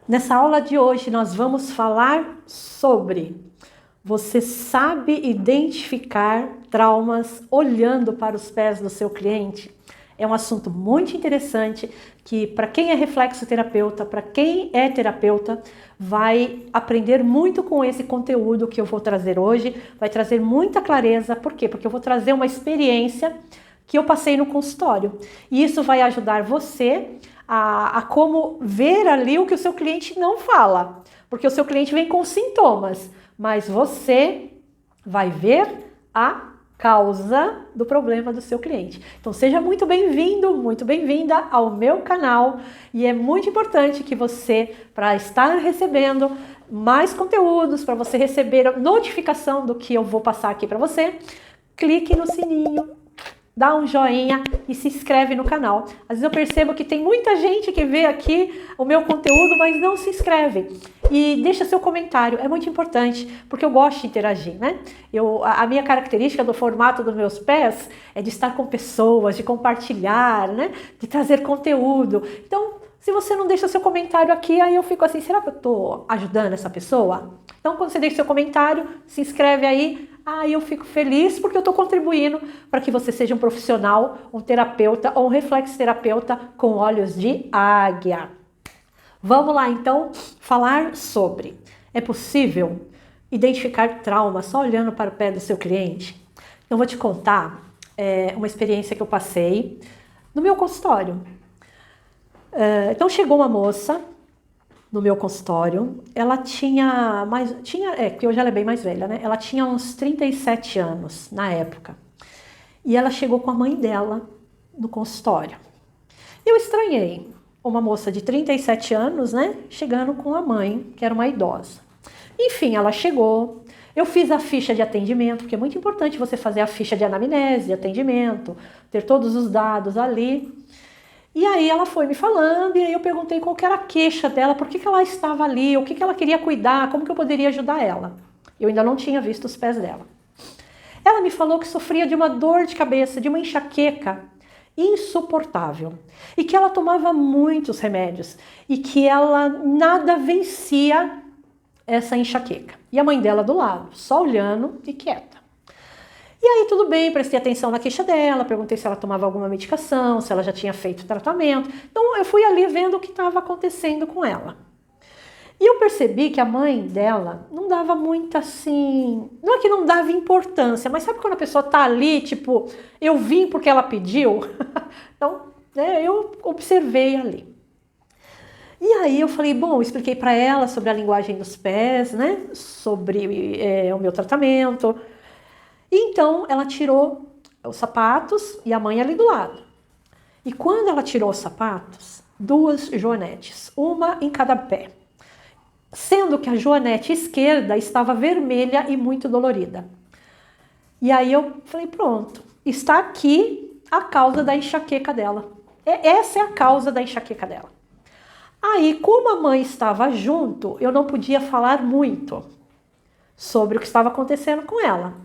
Nessa aula de hoje nós vamos falar sobre você sabe identificar traumas olhando para os pés do seu cliente? É um assunto muito interessante que para quem é reflexoterapeuta, para quem é terapeuta, vai aprender muito com esse conteúdo que eu vou trazer hoje, vai trazer muita clareza. Por quê? Porque eu vou trazer uma experiência que eu passei no consultório. E isso vai ajudar você a como ver ali o que o seu cliente não fala. Porque o seu cliente vem com sintomas, mas você vai ver a causa do problema do seu cliente. Então seja muito bem-vindo, muito bem-vinda ao meu canal. E é muito importante que você, para estar recebendo mais conteúdos, para você receber a notificação do que eu vou passar aqui para você, clique no sininho, dá um joinha e se inscreve no canal. Às vezes eu percebo que tem muita gente que vê aqui o meu conteúdo, mas não se inscreve. E deixa seu comentário, é muito importante, porque eu gosto de interagir, né? A minha característica do formato dos meus pés é de estar com pessoas, de compartilhar, né? De trazer conteúdo. Então, se você não deixa seu comentário aqui, aí eu fico assim, será que eu estou ajudando essa pessoa? Então, quando você deixa seu comentário, se inscreve aí, aí eu fico feliz porque eu estou contribuindo para que você seja um profissional, um terapeuta ou um reflexoterapeuta com olhos de águia. Vamos lá, então, falar sobre: é possível identificar trauma só olhando para o pé do seu cliente? Então, vou te contar uma experiência que eu passei no meu consultório. Então, chegou uma moça no meu consultório, ela porque hoje ela é bem mais velha, né? Ela tinha uns 37 anos na época. E ela chegou com a mãe dela no consultório. Eu estranhei uma moça de 37 anos, né? Chegando com a mãe, que era uma idosa. Enfim, ela chegou. Eu fiz a ficha de atendimento, porque é muito importante você fazer a ficha de anamnese, de atendimento, ter todos os dados ali. E aí ela foi me falando, e aí eu perguntei qual que era a queixa dela, por que ela estava ali, o que ela queria cuidar, como que eu poderia ajudar ela. Eu ainda não tinha visto os pés dela. Ela me falou que sofria de uma dor de cabeça, de uma enxaqueca insuportável. E que ela tomava muitos remédios, e que ela nada vencia essa enxaqueca. E a mãe dela do lado, só olhando e quieta. E aí tudo bem, prestei atenção na queixa dela, perguntei se ela tomava alguma medicação, se ela já tinha feito tratamento. Então eu fui ali vendo o que estava acontecendo com ela. E eu percebi que a mãe dela não dava muita assim... Não é que não dava importância, mas sabe quando a pessoa tá ali, tipo, eu vim porque ela pediu? Então, eu observei ali. E aí eu falei, bom, eu expliquei para ela sobre a linguagem dos pés, né? Sobre o meu tratamento. Então, ela tirou os sapatos e a mãe ali do lado. E quando ela tirou os sapatos, 2 joanetes, uma em cada pé. Sendo que a joanete esquerda estava vermelha e muito dolorida. E aí eu falei, pronto, está aqui a causa da enxaqueca dela. Essa é a causa da enxaqueca dela. Aí, como a mãe estava junto, eu não podia falar muito sobre o que estava acontecendo com ela.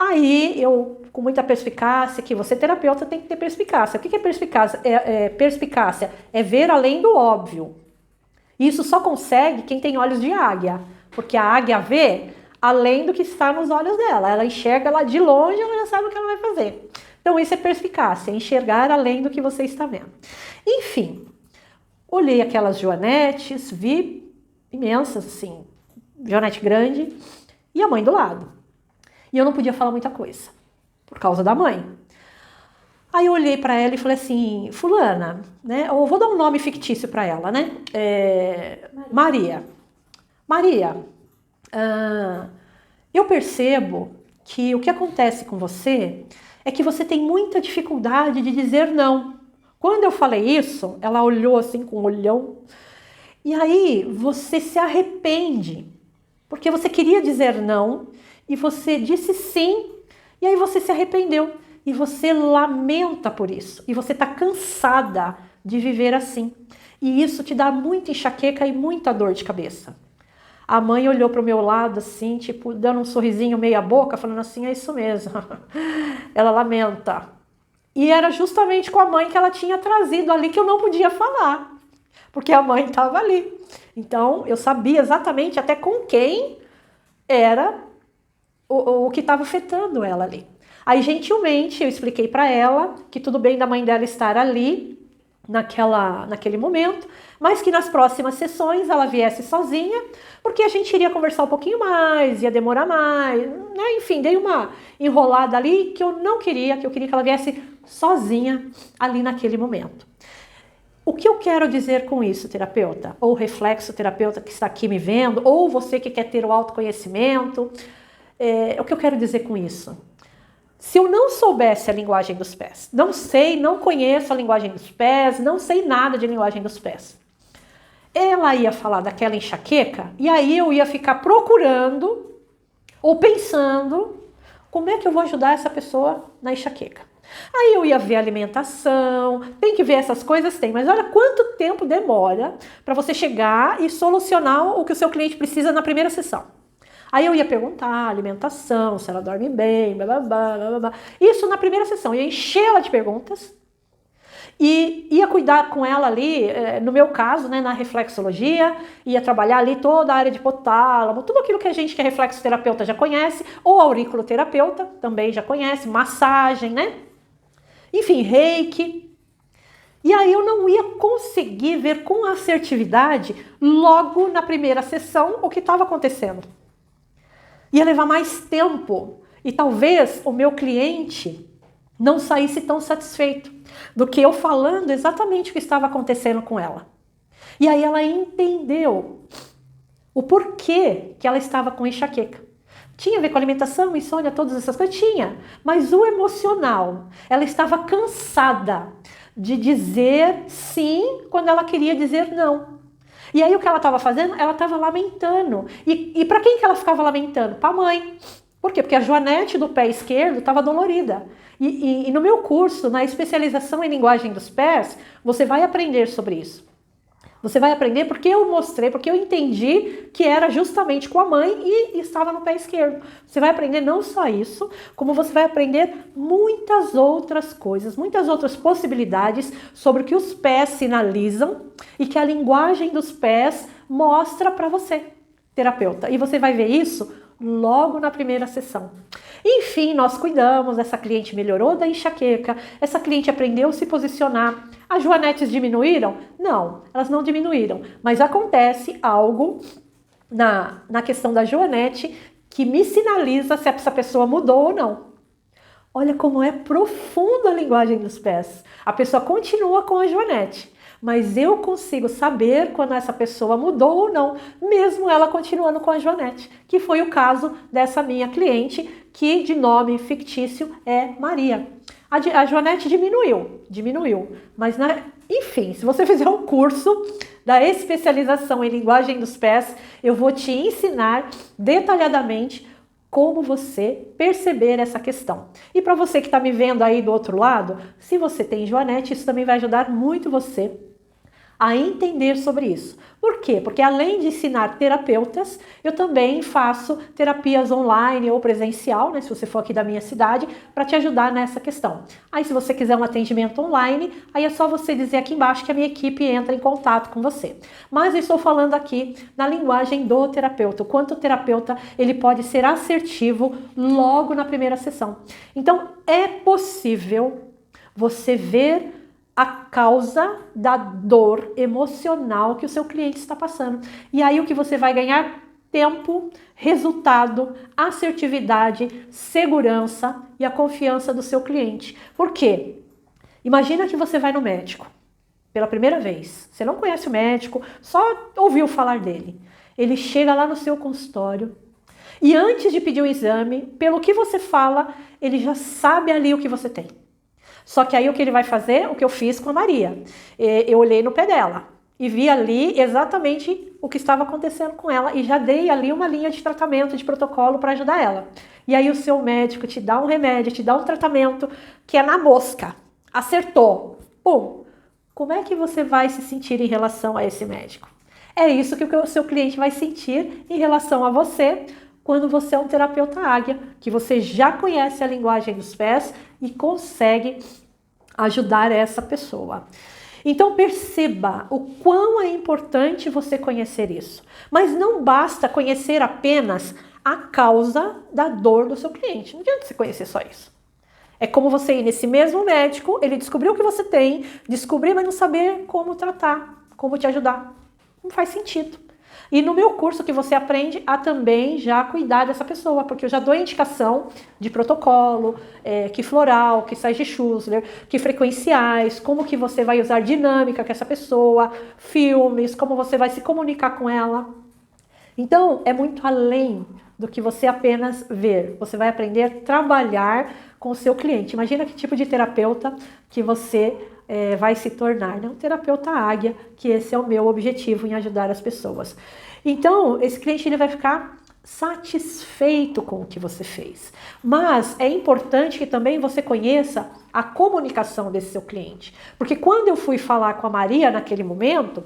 Aí eu, com muita perspicácia, que você terapeuta tem que ter perspicácia. O que é perspicácia? Perspicácia é ver além do óbvio. Isso só consegue quem tem olhos de águia, porque a águia vê além do que está nos olhos dela. Ela enxerga lá de longe, ela já sabe o que ela vai fazer. Então isso é perspicácia, enxergar além do que você está vendo. Enfim, olhei aquelas joanetes, vi imensas, assim, joanete grande, e a mãe do lado. E eu não podia falar muita coisa, por causa da mãe. Aí eu olhei para ela e falei assim, fulana, né? Eu vou dar um nome fictício para ela, né? Maria. Maria, eu percebo que o que acontece com você é que você tem muita dificuldade de dizer não. Quando eu falei isso, ela olhou assim com um olhão. E aí você se arrepende, porque você queria dizer não, e você disse sim, e aí você se arrependeu. E você lamenta por isso. E você está cansada de viver assim. E isso te dá muita enxaqueca e muita dor de cabeça. A mãe olhou para o meu lado assim, tipo, dando um sorrisinho meia boca, falando assim, é isso mesmo. Ela lamenta. E era justamente com a mãe que ela tinha trazido ali que eu não podia falar. Porque a mãe estava ali. Então, eu sabia exatamente até com quem era o que estava afetando ela ali. Aí, gentilmente, eu expliquei para ela que tudo bem da mãe dela estar ali, naquele momento, mas que nas próximas sessões ela viesse sozinha, porque a gente iria conversar um pouquinho mais, ia demorar mais, né? Enfim, dei uma enrolada ali que eu não queria, que eu queria que ela viesse sozinha ali naquele momento. O que eu quero dizer com isso, terapeuta? Ou reflexoterapeuta que está aqui me vendo, ou você que quer ter o autoconhecimento, o que eu quero dizer com isso? Se eu não soubesse a linguagem dos pés, não conheço a linguagem dos pés, não sei nada de linguagem dos pés, ela ia falar daquela enxaqueca e aí eu ia ficar procurando ou pensando como é que eu vou ajudar essa pessoa na enxaqueca. Aí eu ia ver alimentação, tem que ver essas coisas, tem, mas olha quanto tempo demora para você chegar e solucionar o que o seu cliente precisa na primeira sessão. Aí eu ia perguntar alimentação, se ela dorme bem, blá, blá, blá, blá, blá. Isso na primeira sessão, eu ia encher ela de perguntas e ia cuidar com ela ali, no meu caso, né, na reflexologia, ia trabalhar ali toda a área de hipotálamo, tudo aquilo que a gente que é reflexoterapeuta já conhece, ou auriculoterapeuta também já conhece, massagem, né? Enfim, reiki. E aí eu não ia conseguir ver com assertividade, logo na primeira sessão, o que estava acontecendo. Ia levar mais tempo e talvez o meu cliente não saísse tão satisfeito do que eu falando exatamente o que estava acontecendo com ela. E aí ela entendeu o porquê que ela estava com enxaqueca. Tinha a ver com alimentação, insônia, todas essas coisas? Tinha. Mas o emocional, ela estava cansada de dizer sim quando ela queria dizer não. E aí o que ela estava fazendo? Ela estava lamentando. E para quem que ela ficava lamentando? Para a mãe. Por quê? Porque a joanete do pé esquerdo estava dolorida. E no meu curso, na especialização em linguagem dos pés, você vai aprender sobre isso. Você vai aprender porque eu mostrei, porque eu entendi que era justamente com a mãe e estava no pé esquerdo. Você vai aprender não só isso, como você vai aprender muitas outras coisas, muitas outras possibilidades sobre o que os pés sinalizam e que a linguagem dos pés mostra para você, terapeuta. E você vai ver isso logo na primeira sessão. Enfim, nós cuidamos, essa cliente melhorou da enxaqueca, essa cliente aprendeu a se posicionar. As joanetes diminuíram? Não, elas não diminuíram, mas acontece algo na questão da joanete que me sinaliza se essa pessoa mudou ou não. Olha como é profunda a linguagem dos pés. A pessoa continua com a joanete, mas eu consigo saber quando essa pessoa mudou ou não, mesmo ela continuando com a joanete, que foi o caso dessa minha cliente, que de nome fictício é Maria. A joanete diminuiu, mas enfim, se você fizer um curso da especialização em linguagem dos pés, eu vou te ensinar detalhadamente como você perceber essa questão. E para você que está me vendo aí do outro lado, se você tem joanete, isso também vai ajudar muito você a entender sobre isso. Por quê? Porque além de ensinar terapeutas, eu também faço terapias online ou presencial, né, se você for aqui da minha cidade, para te ajudar nessa questão. Aí se você quiser um atendimento online, aí é só você dizer aqui embaixo que a minha equipe entra em contato com você. Mas eu estou falando aqui na linguagem do terapeuta, o quanto o terapeuta ele pode ser assertivo logo na primeira sessão. Então é possível você ver a causa da dor emocional que o seu cliente está passando. E aí o que você vai ganhar? Tempo, resultado, assertividade, segurança e a confiança do seu cliente. Por quê? Imagina que você vai no médico pela primeira vez. Você não conhece o médico, só ouviu falar dele. Ele chega lá no seu consultório e antes de pedir o exame, pelo que você fala, ele já sabe ali o que você tem. Só que aí o que ele vai fazer? O que eu fiz com a Maria. Eu olhei no pé dela e vi ali exatamente o que estava acontecendo com ela e já dei ali uma linha de tratamento, de protocolo para ajudar ela. E aí o seu médico te dá um remédio, te dá um tratamento que é na mosca. Acertou. Pum! Como é que você vai se sentir em relação a esse médico? É isso que o seu cliente vai sentir em relação a você quando você é um terapeuta águia, que você já conhece a linguagem dos pés e consegue ajudar essa pessoa. Então perceba o quão é importante você conhecer isso. Mas não basta conhecer apenas a causa da dor do seu cliente. Não adianta você conhecer só isso. É como você ir nesse mesmo médico, ele descobriu o que você tem, descobrir, mas não saber como tratar, como te ajudar. Não faz sentido. E no meu curso que você aprende a também já cuidar dessa pessoa, porque eu já dou indicação de protocolo, que floral, que sais de Schussler, que frequenciais, como que você vai usar dinâmica com essa pessoa, filmes, como você vai se comunicar com ela. Então, é muito além do que você apenas ver. Você vai aprender a trabalhar com o seu cliente. Imagina que tipo de terapeuta que você vai se tornar, né? Um terapeuta águia, que esse é o meu objetivo em ajudar as pessoas. Então, esse cliente ele vai ficar satisfeito com o que você fez. Mas é importante que também você conheça a comunicação desse seu cliente. Porque quando eu fui falar com a Maria naquele momento,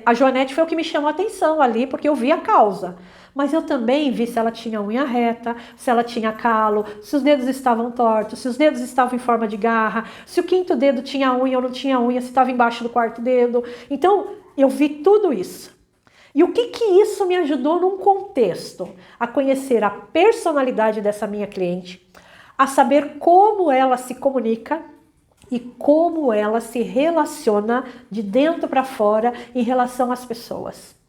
a Joanete foi o que me chamou a atenção ali, porque eu vi a causa. Mas eu também vi se ela tinha unha reta, se ela tinha calo, se os dedos estavam tortos, se os dedos estavam em forma de garra, se o quinto dedo tinha unha ou não tinha unha, se estava embaixo do quarto dedo. Então, eu vi tudo isso. E o que isso me ajudou num contexto? A conhecer a personalidade dessa minha cliente, a saber como ela se comunica e como ela se relaciona de dentro para fora em relação às pessoas.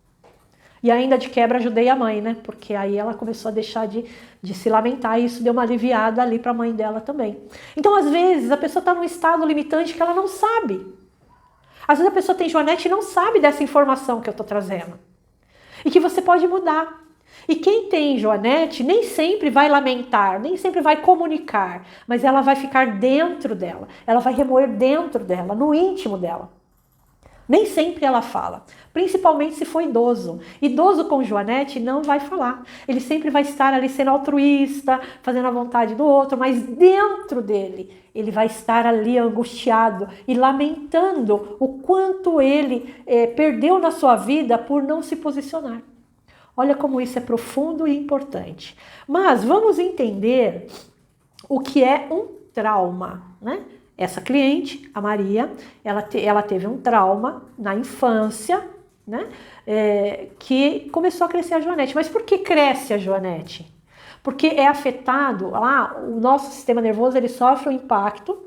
E ainda de quebra ajudei a mãe, né? Porque aí ela começou a deixar de se lamentar e isso deu uma aliviada ali para a mãe dela também. Então, às vezes, a pessoa está num estado limitante que ela não sabe. Às vezes a pessoa tem Joanete e não sabe dessa informação que eu estou trazendo. E que você pode mudar. E quem tem Joanete nem sempre vai lamentar, nem sempre vai comunicar, mas ela vai ficar dentro dela, ela vai remoer dentro dela, no íntimo dela. Nem sempre ela fala, principalmente se for idoso. Idoso com Joanete não vai falar. Ele sempre vai estar ali sendo altruísta, fazendo a vontade do outro, mas dentro dele, ele vai estar ali angustiado e lamentando o quanto ele perdeu na sua vida por não se posicionar. Olha como isso é profundo e importante. Mas vamos entender o que é um trauma, né? Essa cliente, a Maria, ela teve um trauma na infância, né? Que começou a crescer a Joanete. Mas por que cresce a Joanete? Porque é afetado, lá o nosso sistema nervoso ele sofre um impacto,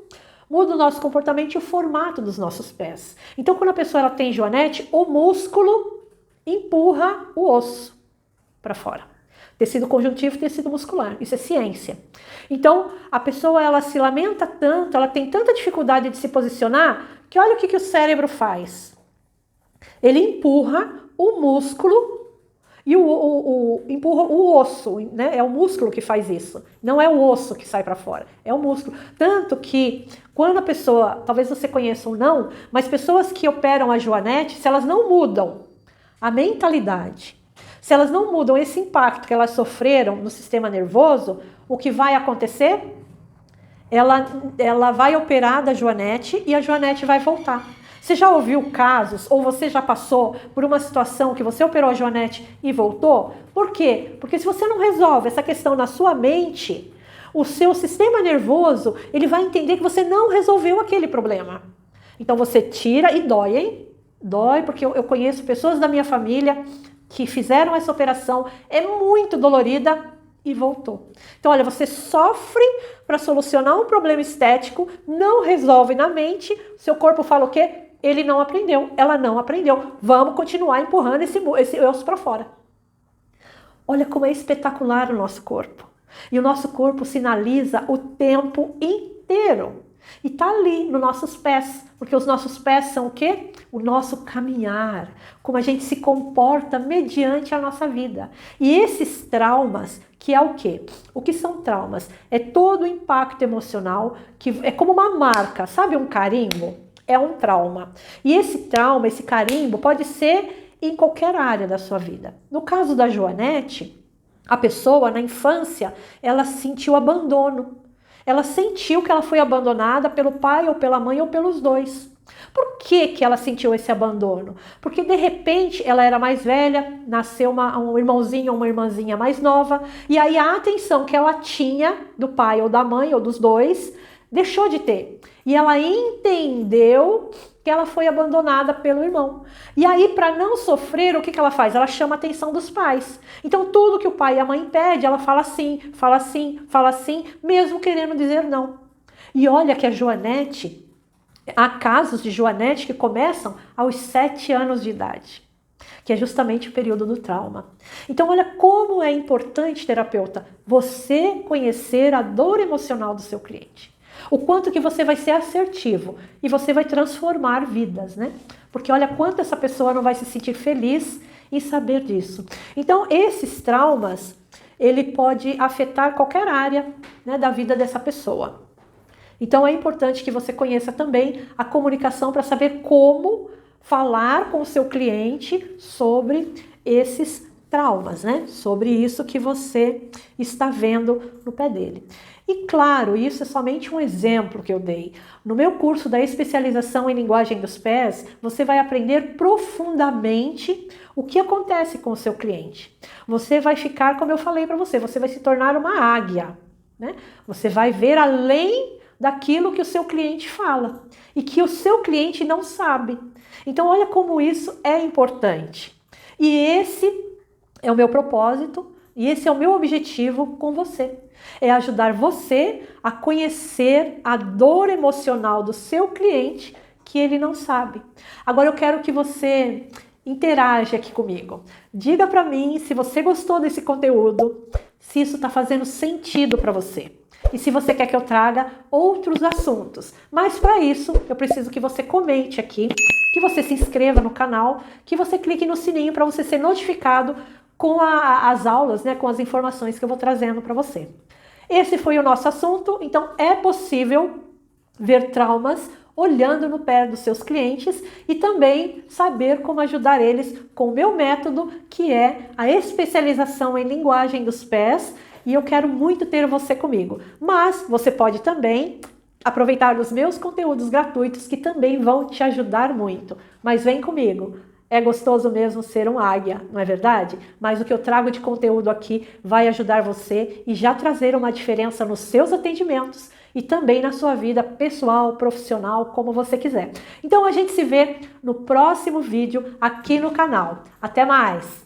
muda o nosso comportamento e o formato dos nossos pés. Então quando a pessoa ela tem Joanete, o músculo empurra o osso para fora. Tecido conjuntivo, tecido muscular. Isso é ciência. Então, a pessoa ela se lamenta tanto, ela tem tanta dificuldade de se posicionar, que olha o que o cérebro faz. Ele empurra o músculo e empurra o osso, né? É o músculo que faz isso. Não é o osso que sai para fora, é o músculo. Tanto que quando a pessoa, talvez você conheça ou não, mas pessoas que operam a Joanete, se elas não mudam a mentalidade, se elas não mudam esse impacto que elas sofreram no sistema nervoso, o que vai acontecer? Ela vai operar da Joanete e a Joanete vai voltar. Você já ouviu casos, ou você já passou por uma situação que você operou a Joanete e voltou? Por quê? Porque se você não resolve essa questão na sua mente, o seu sistema nervoso ele vai entender que você não resolveu aquele problema. Então você tira e dói, hein? Dói, porque eu conheço pessoas da minha família que fizeram essa operação, é muito dolorida e voltou. Então, olha, você sofre para solucionar um problema estético, não resolve na mente, seu corpo fala o quê? Ele não aprendeu, ela não aprendeu. Vamos continuar empurrando esse osso para fora. Olha como é espetacular o nosso corpo. E o nosso corpo sinaliza o tempo inteiro. E tá ali nos nossos pés, porque os nossos pés são o quê? O nosso caminhar, como a gente se comporta mediante a nossa vida. E esses traumas, que é o quê? O que são traumas? É todo o impacto emocional, que é como uma marca, sabe um carimbo? É um trauma. E esse trauma, esse carimbo, pode ser em qualquer área da sua vida. No caso da Joanete, a pessoa na infância, ela sentiu abandono. Ela sentiu que ela foi abandonada pelo pai ou pela mãe ou pelos dois. Por que ela sentiu esse abandono? Porque de repente ela era mais velha, nasceu um irmãozinho ou uma irmãzinha mais nova, e aí a atenção que ela tinha do pai ou da mãe ou dos dois deixou de ter. E ela entendeu que ela foi abandonada pelo irmão. E aí, para não sofrer, o que ela faz? Ela chama a atenção dos pais. Então, tudo que o pai e a mãe pedem, ela fala sim, fala sim, fala sim, mesmo querendo dizer não. E olha que a Joanete, há casos de Joanete que começam aos 7 anos de idade, que é justamente o período do trauma. Então, olha como é importante, terapeuta, você conhecer a dor emocional do seu cliente. O quanto que você vai ser assertivo e você vai transformar vidas, né? Porque olha quanto essa pessoa não vai se sentir feliz em saber disso. Então, esses traumas, ele pode afetar qualquer área, né, da vida dessa pessoa. Então, é importante que você conheça também a comunicação para saber como falar com o seu cliente sobre esses traumas, né? Sobre isso que você está vendo no pé dele. E claro, isso é somente um exemplo que eu dei. No meu curso da especialização em linguagem dos pés, você vai aprender profundamente o que acontece com o seu cliente. Você vai ficar, como eu falei para você vai se tornar uma águia, né? Você vai ver além daquilo que o seu cliente fala e que o seu cliente não sabe. Então, olha como isso é importante. E esse é o meu propósito e esse é o meu objetivo com você. É ajudar você a conhecer a dor emocional do seu cliente que ele não sabe. Agora eu quero que você interaja aqui comigo. Diga para mim se você gostou desse conteúdo, se isso está fazendo sentido para você. E se você quer que eu traga outros assuntos. Mas para isso, eu preciso que você comente aqui, que você se inscreva no canal, que você clique no sininho para você ser notificado com as aulas, né, com as informações que eu vou trazendo para você. Esse foi o nosso assunto, então é possível ver traumas olhando no pé dos seus clientes e também saber como ajudar eles com o meu método, que é a especialização em linguagem dos pés, e eu quero muito ter você comigo. Mas você pode também aproveitar os meus conteúdos gratuitos que também vão te ajudar muito. Mas vem comigo. É gostoso mesmo ser um águia, não é verdade? Mas o que eu trago de conteúdo aqui vai ajudar você e já trazer uma diferença nos seus atendimentos e também na sua vida pessoal, profissional, como você quiser. Então a gente se vê no próximo vídeo aqui no canal. Até mais!